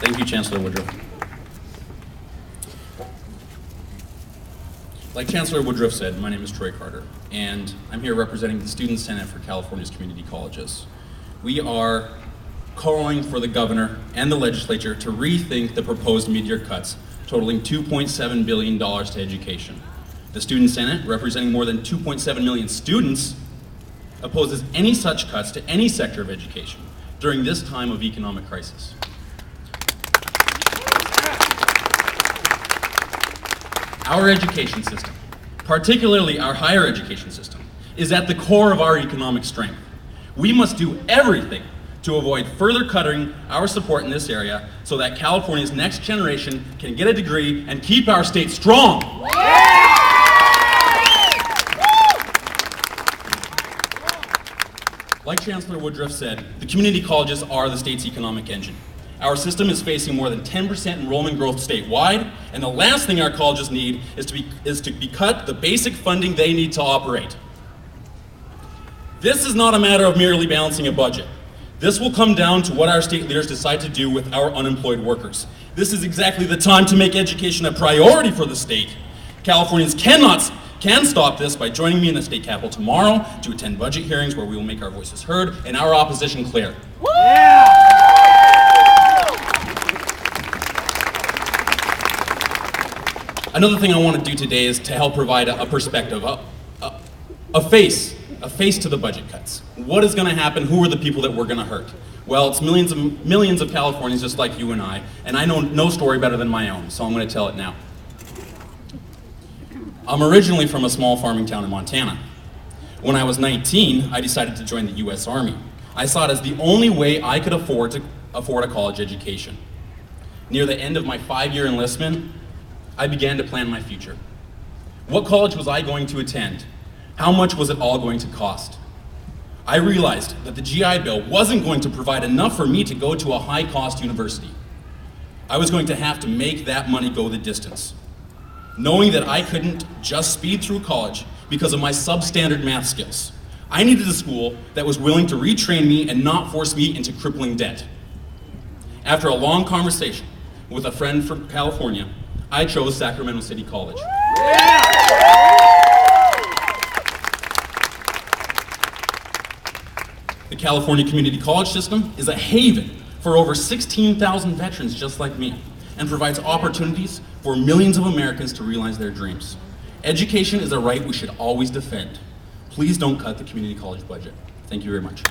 Thank you, Chancellor Woodruff. Like Chancellor Woodruff said, my name is Troy Carter, and I'm here representing the Student Senate for California's community colleges. We are calling for the governor and the legislature to rethink the proposed mid-year cuts totaling $2.7 billion to education. The Student Senate, representing more than 2.7 million students, opposes any such cuts to any sector of education during this time of economic crisis. Our education system, particularly our higher education system, is at the core of our economic strength. We must do everything to avoid further cutting our support in this area so that California's next generation can get a degree and keep our state strong. Like Chancellor Woodruff said, the community colleges are the state's economic engine. Our system is facing more than 10% enrollment growth statewide, and the last thing our colleges need is to be cut the basic funding they need to operate. This is not a matter of merely balancing a budget. This will come down to what our state leaders decide to do with our unemployed workers. This is exactly the time to make education a priority for the state. Californians can stop this by joining me in the state capitol tomorrow to attend budget hearings where we will make our voices heard and our opposition clear. Yeah. Another thing I want to do today is to help provide a perspective, a face to the budget cuts. What is going to happen? Who are the people that we're going to hurt? Well, it's millions of Californians just like you and I know no story better than my own, so I'm going to tell it now. I'm originally from a small farming town in Montana. When I was 19, I decided to join the U.S. Army. I saw it as the only way I could afford a college education. Near the end of my 5-year enlistment, I began to plan my future. What college was I going to attend? How much was it all going to cost? I realized that the GI Bill wasn't going to provide enough for me to go to a high-cost university. I was going to have to make that money go the distance. Knowing that I couldn't just speed through college because of my substandard math skills, I needed a school that was willing to retrain me and not force me into crippling debt. After a long conversation with a friend from California, I chose Sacramento City College. The California Community College System is a haven for over 16,000 veterans just like me and provides opportunities for millions of Americans to realize their dreams. Education is a right we should always defend. Please don't cut the community college budget. Thank you very much.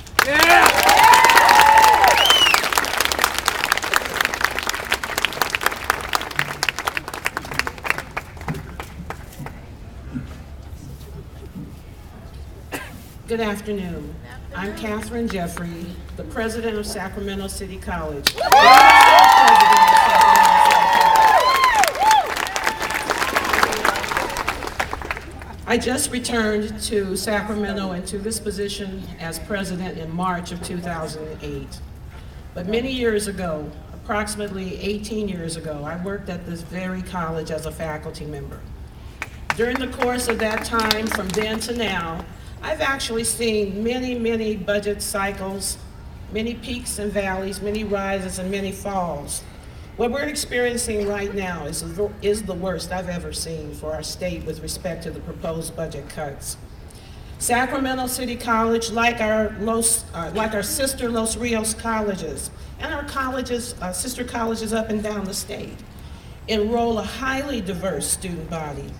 Good afternoon. I'm Catherine Jeffrey, the president of Sacramento City College. I just returned to Sacramento and to this position as president in March of 2008. But many years ago, approximately 18 years ago, I worked at this very college as a faculty member. During the course of that time, from then to now, I've actually seen many budget cycles, many peaks and valleys, many rises and many falls. What we're experiencing right now is the worst I've ever seen for our state with respect to the proposed budget cuts. Sacramento City College, like our sister Los Rios colleges, and our colleges, sister colleges up and down the state, enroll a highly diverse student body.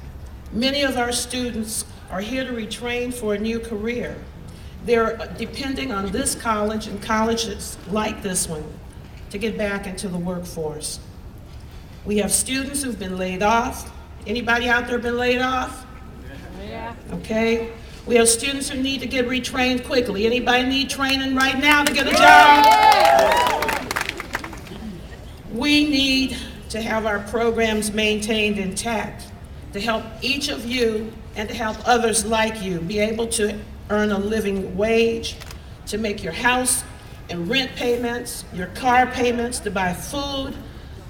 Many of our students are here to retrain for a new career. They're depending on this college and colleges like this one to get back into the workforce. We have students who've been laid off. Anybody out there been laid off? Yeah. Okay. We have students who need to get retrained quickly. Anybody need training right now to get a job? We need to have our programs maintained intact to help each of you and to help others like you be able to earn a living wage, to make your house and rent payments, your car payments, to buy food,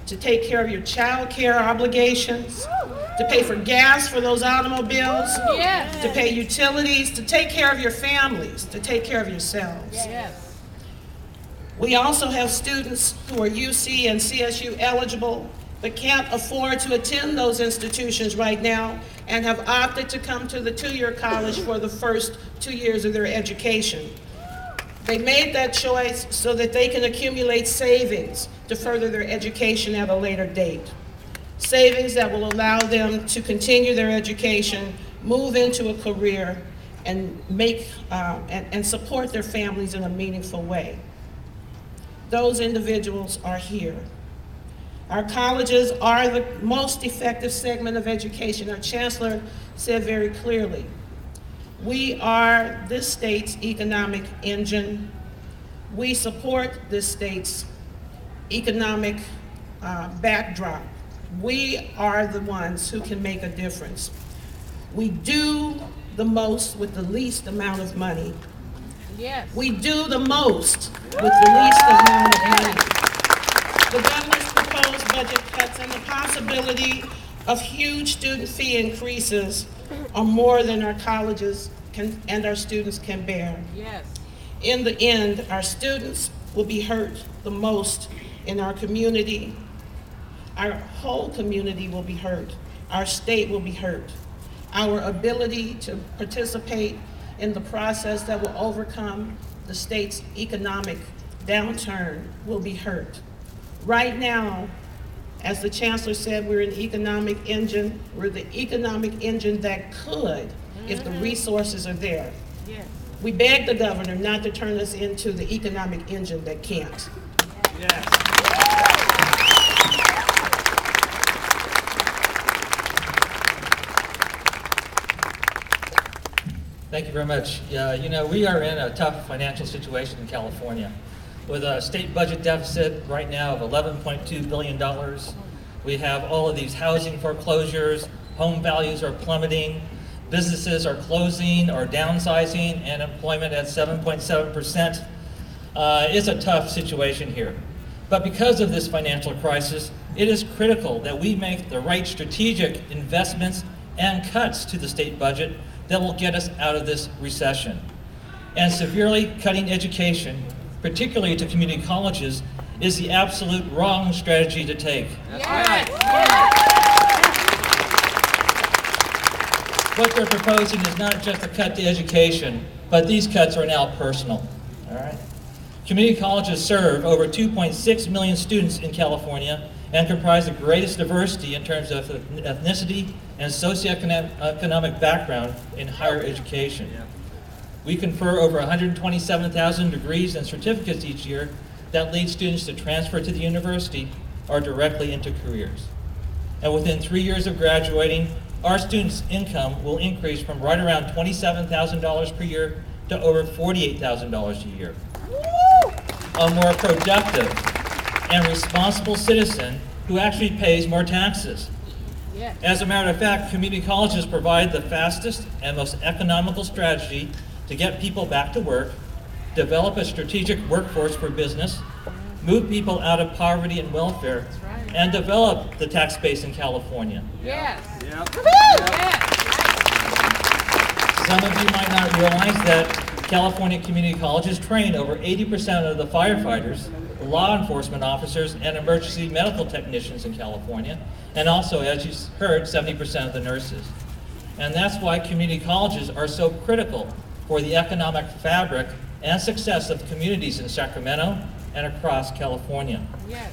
to take care of your child care obligations, to pay for gas for those automobiles, yes, to pay utilities, to take care of your families, to take care of yourselves. Yes. We also have students who are UC and CSU eligible but can't afford to attend those institutions right now and have opted to come to the two-year college for the first 2 years of their education. They made that choice so that they can accumulate savings to further their education at a later date. Savings that will allow them to continue their education, move into a career, and and support their families in a meaningful way. Those individuals are here. Our colleges are the most effective segment of education. Our chancellor said very clearly, we are this state's economic engine. We support this state's economic backdrop. We are the ones who can make a difference. We do the most with the least amount of money. Yes. We do the most with the least amount of money. The governor's proposed budget cuts and the possibility of huge student fee increases are more than our colleges and our students can bear. Yes. In the end, our students will be hurt the most in our community. Our whole community will be hurt. Our state will be hurt. Our ability to participate in the process that will overcome the state's economic downturn will be hurt. Right now, as the chancellor said, we're an economic engine. We're the economic engine that could, if the resources are there. Yes. We beg the governor not to turn us into the economic engine that can't. Thank you very much. You know, we are in a tough financial situation in California with a state budget deficit right now of $11.2 billion. We have all of these housing foreclosures, home values are plummeting, businesses are closing or downsizing, and employment at 7.7%. It's a tough situation here. But because of this financial crisis, it is critical that we make the right strategic investments and cuts to the state budget that will get us out of this recession. And severely cutting education, particularly to community colleges, is the absolute wrong strategy to take. Yes. What they're proposing is not just a cut to education, but these cuts are now personal. All right? Community colleges serve over 2.6 million students in California and comprise the greatest diversity in terms of ethnicity and socioeconomic background in higher education. We confer over 127,000 degrees and certificates each year that lead students to transfer to the university or directly into careers. And within 3 years of graduating, our students' income will increase from right around $27,000 per year to over $48,000 a year. A more productive and responsible citizen who actually pays more taxes. Yes. As a matter of fact, community colleges provide the fastest and most economical strategy to get people back to work, develop a strategic workforce for business, move people out of poverty and welfare, right. and develop the tax base in California. Yes. Yep. Yes. Some of you might not realize that California community colleges train over 80% of the firefighters, law enforcement officers, and emergency medical technicians in California, and also, as you heard, 70% of the nurses. And that's why community colleges are so critical for the economic fabric and success of communities in Sacramento and across California. Yes.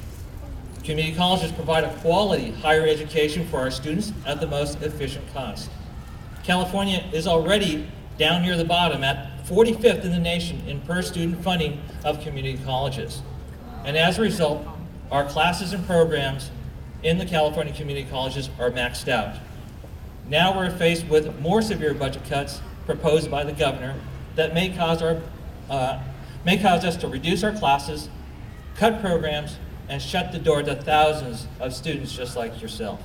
Community colleges provide a quality higher education for our students at the most efficient cost. California is already down near the bottom at 45th in the nation in per student funding of community colleges. And as a result, our classes and programs in the California community colleges are maxed out. Now we're faced with more severe budget cuts proposed by the governor that may cause us to reduce our classes, cut programs, and shut the door to thousands of students just like yourself.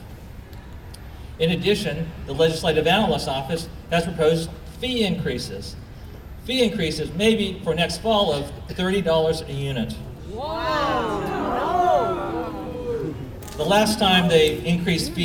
In addition, the Legislative Analyst's Office has proposed fee increases. Fee increases maybe for next fall of $30 a unit. Wow. The last time they increased fees